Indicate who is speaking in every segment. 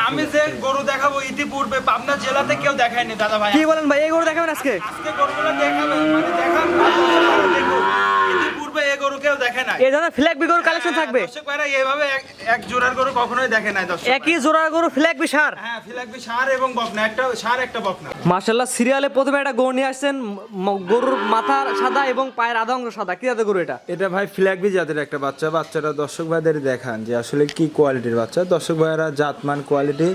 Speaker 1: আমি যে গরু দেখাবো ইতিপূর্বে পাবনা জেলাতে কেউ দেখায়নি দাদা ভাই।
Speaker 2: কি বলেন ভাই, এই গরু দেখাবেন আজকে?
Speaker 1: আজকে গরুগুলো দেখাবে মানে দেখান দেখুন, ইতিপূর্বে এই গরু কেউ দেখে নাই।
Speaker 2: এই ধরনের ফ্ল্যাগ বি গরু কালেকশন থাকবে?
Speaker 1: দর্শক ভাইরা এইভাবে এক জোড়ার গরু কখনোই দেখে নাই দর্শক।
Speaker 2: একই জোড়ার গরু ফ্ল্যাগ বি সার?
Speaker 1: হ্যাঁ, ফিলাকবি ষাঁড় এবং বকনা, একটা ষাঁড় একটা বকনা।
Speaker 2: মাশাআল্লাহ, সিরিয়ালে প্রথমে একটা গরু নিয়ে আসছেন, গরুর মাথা সাদা এবং পায়ের আধা অংশ সাদা। কি জাতের গরু এটা?
Speaker 3: এটা ভাই ফ্ল্যাগবি জাতের একটা বাচ্চা। বাচ্চাটা দর্শক ভাইদের দেখান যে আসলে কি কোয়ালিটির বাচ্চা। দর্শক ভাইয়েরা জাতমান কোয়ালিটি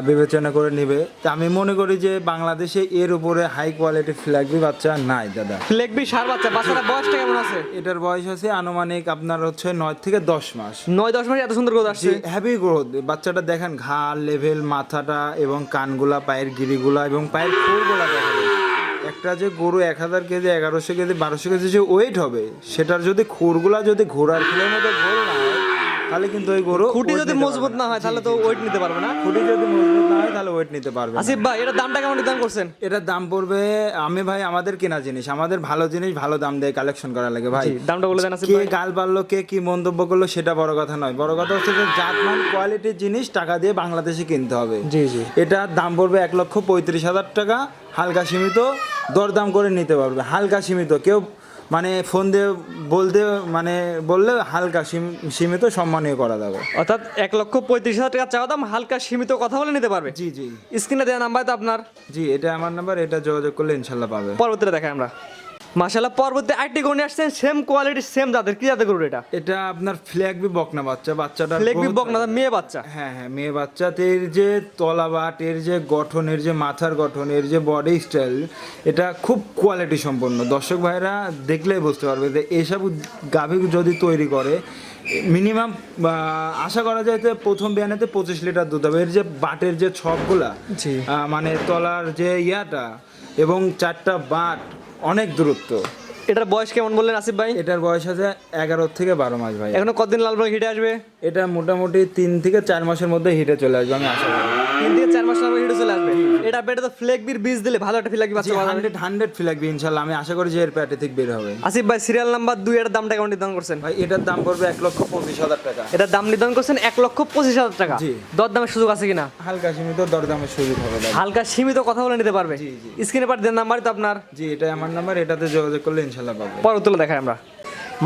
Speaker 3: বিবেচনা করে নেবে। তা আমি মনে করি যে বাংলাদেশে এর উপরে হাই কোয়ালিটি ফ্ল্যাগবি বাচ্চা নাই দাদা।
Speaker 2: ফ্ল্যাগ বি সার বাচ্চা। বাচ্চাটা বয়সটা কেমন আছে?
Speaker 3: এটার বয়স আছে আনুমানিক আপনার হচ্ছে 9 থেকে 10 মাস।
Speaker 2: 9-10 মাস, এত সুন্দর গ্রোথ আসছে।
Speaker 3: Heavy growth. বাচ্চাটা দেখেন ঘাড় লেভেল, মাথাটা এবং কানগুলা, পায়ের গিরিগুলা এবং পায়ের খুরগুলা দেখেন। একটা যে গরু 1000 কেজি, 1100 কেজি, 1200 কেজি যে ওয়েট হবে, সেটার যদি খুরগুলা যদি ঘোড়ার খুলের মতো গোল না হয়, তাহলে কিন্তু ওই গরু
Speaker 2: খুঁটি যদি মজবুত না হয় তাহলে তো ওয়েট নিতে পারবে না।
Speaker 3: খুঁটি যদি মজবুত না হয় তাহলে ওয়েট নিতে পারবে না।
Speaker 2: আসিফ ভাই, এটার দামটা কেমন নির্ধারণ করছেন?
Speaker 3: এটার দাম পড়বে, আমি ভাই আমাদের কেনা জিনিস, আমাদের ভালো জিনিস ভালো দাম দিয়ে কালেকশন করা লাগে ভাই।
Speaker 2: দামটা বলে দেন আসিফ
Speaker 3: কে
Speaker 2: ভাই।
Speaker 3: গাল পারলো, কে কি মন্তব্য করলো সেটা বড় কথা নয়। বড় কথা হচ্ছে যে জাতমান কোয়ালিটির জিনিস টাকা দিয়ে বাংলাদেশে কিনতে হবে।
Speaker 2: জি জি।
Speaker 3: এটার দাম পড়বে 1,35,000 টাকা। হালকা সীমিত দরদাম করে নিতে পারবে, হালকা সীমিত। কেউ মানে ফোন দিয়ে বললে হালকা সীমিত সম্মানীয় করা যাবে।
Speaker 2: অর্থাৎ 1,35,000 টাকা চাওয়া দাম, হালকা সীমিত কথা বলে নিতে পারবে।
Speaker 3: জি জি
Speaker 2: স্ক্রিনে দেওয়া নাম্বার তো আপনার?
Speaker 3: জি, এটা আমার নাম্বার। এটা যোগাযোগ করলে ইনশাল্লাহ পাবে।
Speaker 2: পরবর্তীতে দেখাই আমরা। মাশাআল্লাহ, পরবর্তী আরেকটি গরু নিয়ে আসছেন, সেম কোয়ালিটি সেম জাতের। কি জাতের গরু এটা?
Speaker 3: এটা আপনার ফ্ল্যাগবি বকনা বাচ্চা। বাচ্চাটা
Speaker 2: ফ্ল্যাগ বি বকনা, মেয়ে বাচ্চা?
Speaker 3: হ্যাঁ হ্যাঁ, মেয়ে বাচ্চা। এর যে তলাবাট, এর যে গঠন, এর যে মাথার গঠন, এর যে বডি স্টাইল, এটা খুব কোয়ালিটি সম্পন্ন। দর্শক ভাইরা দেখলেই বুঝতে পারবে যে এইসব গাভী যদি তৈরি করে মিনিমাম আশা করা যায় যে প্রথম বিয়ানেতে 25 লিটার দুধ হবে। এর যে বাটের যে ছকগুলা,
Speaker 2: জি,
Speaker 3: মানে তলার যে ইয়াটা এবং 4টা বাট, অনেক দূরত্ব।
Speaker 2: এটার বয়স কেমন বললেন আসিফ ভাই?
Speaker 3: এটার বয়স আছে 11 থেকে 12 মাস ভাই।
Speaker 2: এখনো কতদিন লালবাগ হিটে আসবে?
Speaker 3: এটা মোটামুটি 3 থেকে 4 মাসের মধ্যে হিটে চলে আসবে আমি আশা করি।
Speaker 2: 3 থেকে 4 মাস লালবাগ হিটে চলে আসবে। এটা পেটে তো ফ্ল্যাগ বির বীজ দিলে ভালো একটা ফ্ল্যাগ বি বাচ্চা পাওয়া যাবে।
Speaker 3: 100 ফ্ল্যাগবি ইনশাআল্লাহ। আমি আশা করি যে এর প্যাটে থেকে বের হবে।
Speaker 2: আসিফ ভাই, সিরিয়াল নাম্বার 2 এর দামটা কেমন নির্ধারণ করছেন?
Speaker 3: ভাই এটার দাম পড়বে 1,25,000 টাকা।
Speaker 2: এটার দাম নির্ধারণ করছেন 1,25,000 টাকা।
Speaker 3: জি।
Speaker 2: দরদামের সুযোগ আছে কিনা?
Speaker 3: হালকা সীমিত দরদামের সুযোগ হবে ভাই।
Speaker 2: হালকা সীমিত কথা বলে নিতে পারবে।
Speaker 3: জি, জি।
Speaker 2: স্ক্রিনে পার দেন নাম্বারই তো আপনার?
Speaker 3: জি, এটা আমার নাম্বার। এটাতে যোগাযোগ করলে ইনশাআল্লাহ পাবে।
Speaker 2: পরবর্তীতে দেখাই আমরা।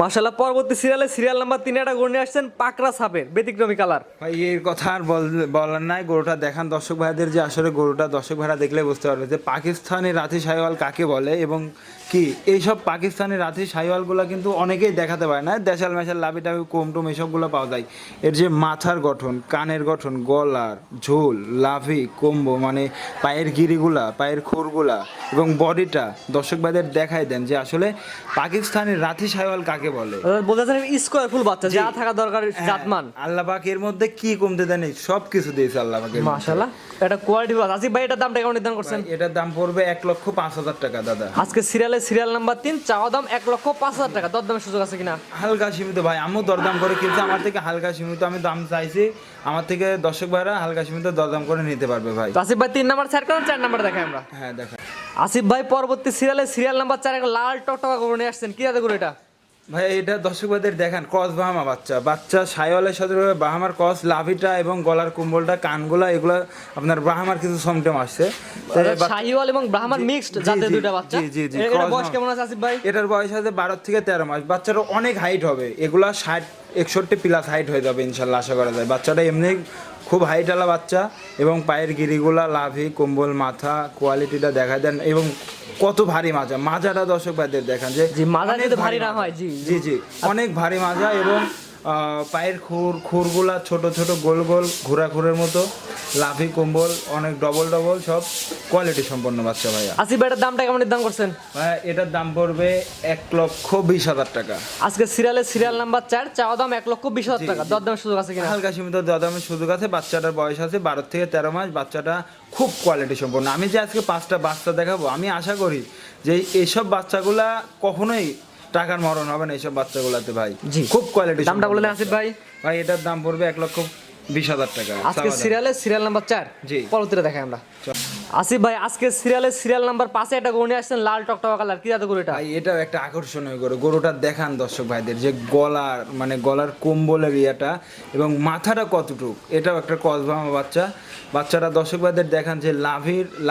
Speaker 2: মাশাআল্লাহ, পরবর্তী সিরিয়াল নাম্বার 3 একটা গরু নিয়ে আসছেন, পাকড়া সাপের ব্যতিক্রমী কালার।
Speaker 3: ভাই এর কথা আর বলার নাই। গরুটা দেখান দর্শক ভাইদের, যে আসলে গরুটা দর্শক ভাইরা দেখলে বুঝতে পারবে যে পাকিস্তানি রাথি শাহিওয়াল কাকে বলে এবং কি এইসব পাকিস্তানি রাথি শাহিওয়ালগুলো কিন্তু অনেকেই দেখাতে পারে না। দেশাল মেশাল লাভি টাভি কোমটোম এসবগুলো পাওয়া যায়। এর যে মাথার গঠন, কানের গঠন, গলার ঝোল, লাভি কোম্বো, মানে পায়ের গিরিগুলা, পায়ের খুরগুলা এবং বডিটা দর্শক ভাইদের দেখায় দেন যে আসলে পাকিস্তানি রাথি শাহিওয়াল কাকে বলে।
Speaker 2: বলতে চান স্কোয়ার ফুল বাচ্চা, যা থাকা দরকার জাতমান।
Speaker 3: আল্লাহ পাক এর মধ্যে কি কমতে দেন, সব কিছু দিয়েছে আল্লাহ পাকের।
Speaker 2: মাশাআল্লাহ, এটা কোয়ালিটি ভালো। আসিফ ভাই, এটার দামটা কেমন নির্ধারণ করছেন?
Speaker 3: এটার দাম পড়বে 1,05,000 টাকা দাদা।
Speaker 2: আজকে সিরিয়াল নাম্বার 3, চাওয়া দাম 1,05,000 টাকা। দরদামের সুযোগ আছে কিনা?
Speaker 3: হালকা সীমিত ভাই, আমিও দরদাম করে কিনছি। আমার থেকে হালকা সীমিত আমি দাম চাইছি। আমার থেকে দর্শক ভাইরা হালকা সীমিত দরদাম করে নিতে পারবে ভাই।
Speaker 2: তো আসিফ ভাই 3 নাম্বার সাইড করেন, 4 নাম্বার দেখাই আমরা।
Speaker 3: হ্যাঁ দেখা।
Speaker 2: আসিফ ভাই, পরবর্তী সিরিয়াল নাম্বার 4 একটা লাল টকটকা গরু নিয়ে আসছেন। কি জাতের গরু এটা?
Speaker 3: ভাই এটা দর্শক ভাইদের দেখান, ক্রস বাহামা বাচ্চা শাহিওয়ালের সাথে বাহামার ক্রস। লাভিটা এবং গলার কুম্বলটা, কানগুলা, এগুলা আপনার ব্রাহ্মার কিছু সমটেম আসছে।
Speaker 2: শাহিওয়াল এবং ব্রাহ্মণ মিক্সড জাতের দুইটা বাচ্চা।
Speaker 3: জি জি জি।
Speaker 2: এটার বয়স কেমন আছে আসিফ ভাই?
Speaker 3: এটার বয়স আছে 12 থেকে 13 মাস। বাচ্চাটা অনেক হাইট হবে, এগুলা 60-61 প্লাস হাইট হয়ে যাবে ইনশাল্লাহ, আশা করা যায়। বাচ্চাটা এমনি খুব হাইটওয়ালা বাচ্চা এবং পায়ের গিরিগুলা, লাভি, কম্বল, মাথা কোয়ালিটিটা দেখা দেন এবং কত ভারী মাজাটা দর্শক ভাইদের দেখান যে
Speaker 2: মাজা যদি ভারী না হয়। জি
Speaker 3: জি জি, অনেক ভারী মাজা এবং পায়ের খুরগুলা ছোট ছোট গোল গোল ঘোরা খুরের মতো, লাভি কম্বল অনেক ডবল সব কোয়ালিটি সম্পন্ন বাচ্চা ভাইয়া।
Speaker 2: আসিফ ভাই, এটার দামটা কেমন নির্ধারণ করছেন?
Speaker 3: ভাইয়া এটার দাম পড়বে 1,20,000 টাকা।
Speaker 2: আজকে সিরিয়াল নাম্বার 4, চাওয়া দাম 1,20,000 টাকা। দরদামের সুযোগ আছে কিনা?
Speaker 3: হালকা সীমিত দরদামের সুযোগ আছে। বাচ্চাটার বয়স আছে 12 থেকে 13 মাস। বাচ্চাটা খুব কোয়ালিটি সম্পন্ন। আমি যে আজকে 5টা বাচ্চা দেখাবো, আমি আশা করি যে এইসব বাচ্চাগুলা কখনোই টাকার মরণ হবে না এইসব বাচ্চাগুলাতে ভাই।
Speaker 2: জি,
Speaker 3: খুব কোয়ালিটি।
Speaker 2: দামটা বলে দেন আসিফ ভাই।
Speaker 3: ভাই এটার দাম পড়বে 1,20,000 টাকা।
Speaker 2: আজকে সিরিয়াল নাম্বার 4।
Speaker 3: জি।
Speaker 2: পরবর্তীতে দেখাই আমরা। আসিফ ভাই আজকে সিরিয়াল নাম্বার 5 একটা গরু নিয়ে আসছেন, লাল টকটকা কালার, কি জাতের গরু এটা?
Speaker 3: ভাই এটাও একটা আকর্ষণীয় গরু। গরুটা দেখান দর্শক ভাইদের যে গলার কম্বলের ইয়াটা এবং মাথাটা কতটুক, এটাও একটা কসবামা বাচ্চারা দর্শক ভাইদের দেখান যে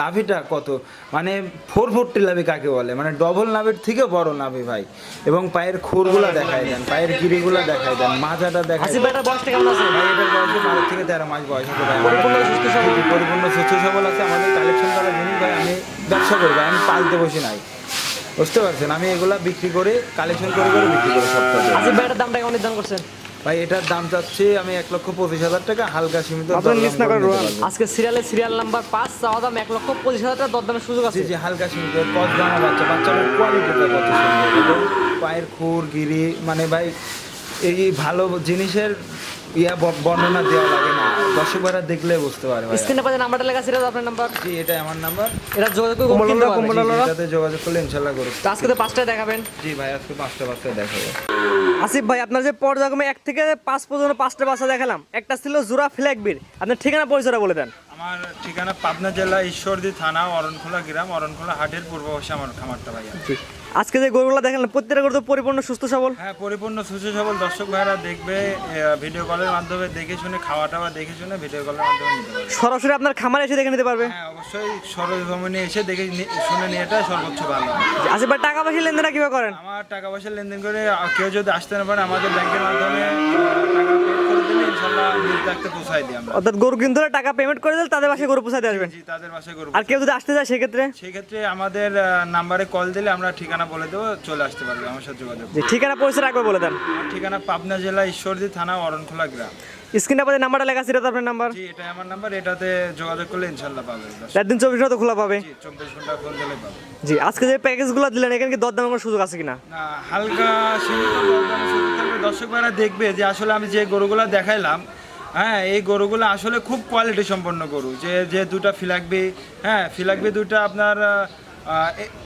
Speaker 3: লাভিটা কত, মানে 440 লাভি কাকে বলে, মানে ডবল নাভির থেকে বড় নাভি ভাই। এবং পায়ের খুরগুলা দেখাই দেন, পায়ের গিরিগুলা দেখাই দেন, মাথাটা দেখাই
Speaker 2: আসিফ
Speaker 3: দেন।
Speaker 2: ভাই এটার বয়সটা কেমন আছে?
Speaker 3: ভাই এটার বয়স 12 থেকে 13 মাস বয়স আছে ভাই।
Speaker 2: পরিপূর্ণ সুস্থ সবল?
Speaker 3: পরিপূর্ণ সুস্থ সবল আছে। আমাদের কালেকশন করা জিনিস ভাই, আমি ব্যবসা করি ভাই, আমি পালতে বসি নাই, বুঝতে পারছেন? আমি এগুলা বিক্রি করে কালেকশন করে বিক্রি করি সপ্তাহে।
Speaker 2: আসিফ ভাই এটার দামটা কেমন নির্ধারণ করছেন?
Speaker 3: ভাই এটার দাম চাচ্ছি আমি 1,25,000 টাকা, হালকা সীমিত
Speaker 2: আপনার
Speaker 3: দরদাম
Speaker 2: মিস না
Speaker 3: করে
Speaker 2: করেন
Speaker 3: নিতে পারবেন।
Speaker 2: আজকে সিরিয়াল নাম্বার 5 চাওয়া দাম 1,25,000 টাকা, দরদামের সুযোগ
Speaker 3: জি
Speaker 2: আছে।
Speaker 3: জি, হালকা সীমিত। কসবানা বাচ্চার কোয়ালিটিটা কত সুন্দর, এবং পায়ের খুর গিরি, মানে ভাই এই ভালো জিনিসের বর্ণনা দেওয়া লাগে না, দর্শক ভাইরা দেখলে বুঝতে পারে ভাই।
Speaker 2: স্ক্রিনে পাশে নাম্বারটা লেখা ছিল, আপনার নাম্বার।
Speaker 3: জি, এটা আমার নাম্বার।
Speaker 2: এটা যোগাযোগ করে গরু কিনতে পারবেন।
Speaker 3: জি, জি, এটাতে যোগাযোগ করলে ইনশাল্লাহ করুন।
Speaker 2: তো আজকে তো 5টায় দেখাবেন।
Speaker 3: জি ভাই, আজকে 5টা বাচ্চা দেখাবো।
Speaker 2: আসিফ ভাই আপনার যে পর্যায়ক্রমে 1 থেকে 5 পর্যন্ত 5টা বাচ্চা দেখালাম, একটা ছিল জোড়া ফ্ল্যাগবির, আপনার ঠিকানা পরিচয়টা বলে দেন।
Speaker 1: আমার ঠিকানা পাবনা জেলা ঈশ্বরদী থানা অরণখোলা গ্রাম, অরণখোলা হাটের পূর্ব পাশে আমার খামারটা ভাইয়া।
Speaker 2: আজকে যে গরুগুলো দেখালাম প্রত্যেকটা গরু তো পরিপূর্ণ সুস্থ সবল?
Speaker 1: হ্যাঁ, পরিপূর্ণ সুস্থ সবল। দর্শক ভাইরা দেখবে, ভিডিও কলের মাধ্যমে দেখে শুনে, খাওয়াটা বা দেখে শুনে ভিডিও কলের মাধ্যমে নিতে পারবে।
Speaker 2: সরাসরি আপনার খামারে এসে দেখে নিতে পারবে?
Speaker 1: হ্যাঁ, অবশ্যই সরজমিনে এসে দেখে শুনে নিয়েটা সর্বোচ্চ ভালো।
Speaker 2: আসিফ ভাই টাকা পয়সা লেনদেন কিভাবে করেন?
Speaker 1: আমার টাকা পয়সা লেনদেন করে কেউ যদি আসতে না পারে, আমাদের ব্যাংকের মাধ্যমে টাকা পেড করে দিলে ইনশাল্লাহ নিজ ডাকতে পৌঁছাই দিই আমরা।
Speaker 2: অর্থাৎ গরু কিনতে হলে টাকা পেমেন্ট করে দিলে তাদের বাসায় গরু পৌঁছাতে আসবেন?
Speaker 1: জি, তাদের বাসায় করবো।
Speaker 2: আর কেউ যদি আসতে চায় সেক্ষেত্রে?
Speaker 1: সেই ক্ষেত্রে আমাদের নাম্বারে কল দিলে আমরা ঠিকানা বলে দেবো, চলে আসতে পারবে আমার সাথে যোগাযোগ।
Speaker 2: যে ঠিকানা পরিচয় রাখবে বলে দেন।
Speaker 1: আমার ঠিকানা পাবনা জেলা ঈশ্বরদী থানা অরণখোলা গ্রাম।
Speaker 2: স্ক্রিনে পাশে নাম্বারটা লেখা ছিল, তো আপনার নাম্বার।
Speaker 1: জি, এটাই আমার নাম্বার, এটাতে যোগাযোগ করলে ইনশাল্লাহ পাবে।
Speaker 2: রাত দিন 24 ঘন্টা খোলা পাবে?
Speaker 1: জি, 24 ঘন্টা ফোন দিলে পাবে।
Speaker 2: জি, আজকে যে প্যাকেজগুলো দিলেন এখানে কি দরদামের কোনো সুযোগ আছে কিনা?
Speaker 1: না, হালকা সীমিত দরদামের সুযোগ থাকবে। দর্শক ভাইরা দেখবে যে আসলে আমি যে গরুগুলো দেখাইলাম, হ্যাঁ, এই গরুগুলো আসলে খুব কোয়ালিটি সম্পন্ন গরু। যে দুটা ফিলাকবি দুটা আপনার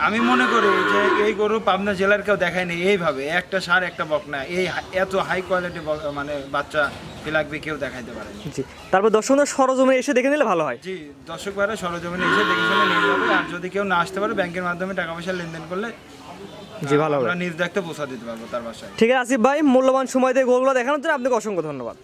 Speaker 1: আমি মনে করি যে এই গরু পাবনা জেলার কেউ দেখায়নি এইভাবে, একটা ষাঁড় একটা বকনা, এত হাই কোয়ালিটি মানে বাচ্চা ফিলাকবি কেউ দেখাইতে পারে।
Speaker 2: জি, তারপর দর্শকদের সরজমে এসে দেখে নিলে ভালো হয়।
Speaker 1: জি, দর্শক ভাইরা সরজমিনে এসে দেখে শুনে নিয়ে যাবে। আর যদি কেউ না আসতে পারে, ব্যাংকের মাধ্যমে টাকা পয়সা লেনদেন করলে
Speaker 2: জি, ভালো হবে।
Speaker 1: আমরা নিজ দেখতে পৌঁছা দিতে পারবো তার বাসায়।
Speaker 2: ঠিক আছে আসিফ ভাই, মূল্যবান সময় দিয়ে গরুগুলো দেখানোর জন্য আপনাকে অসংখ্য ধন্যবাদ।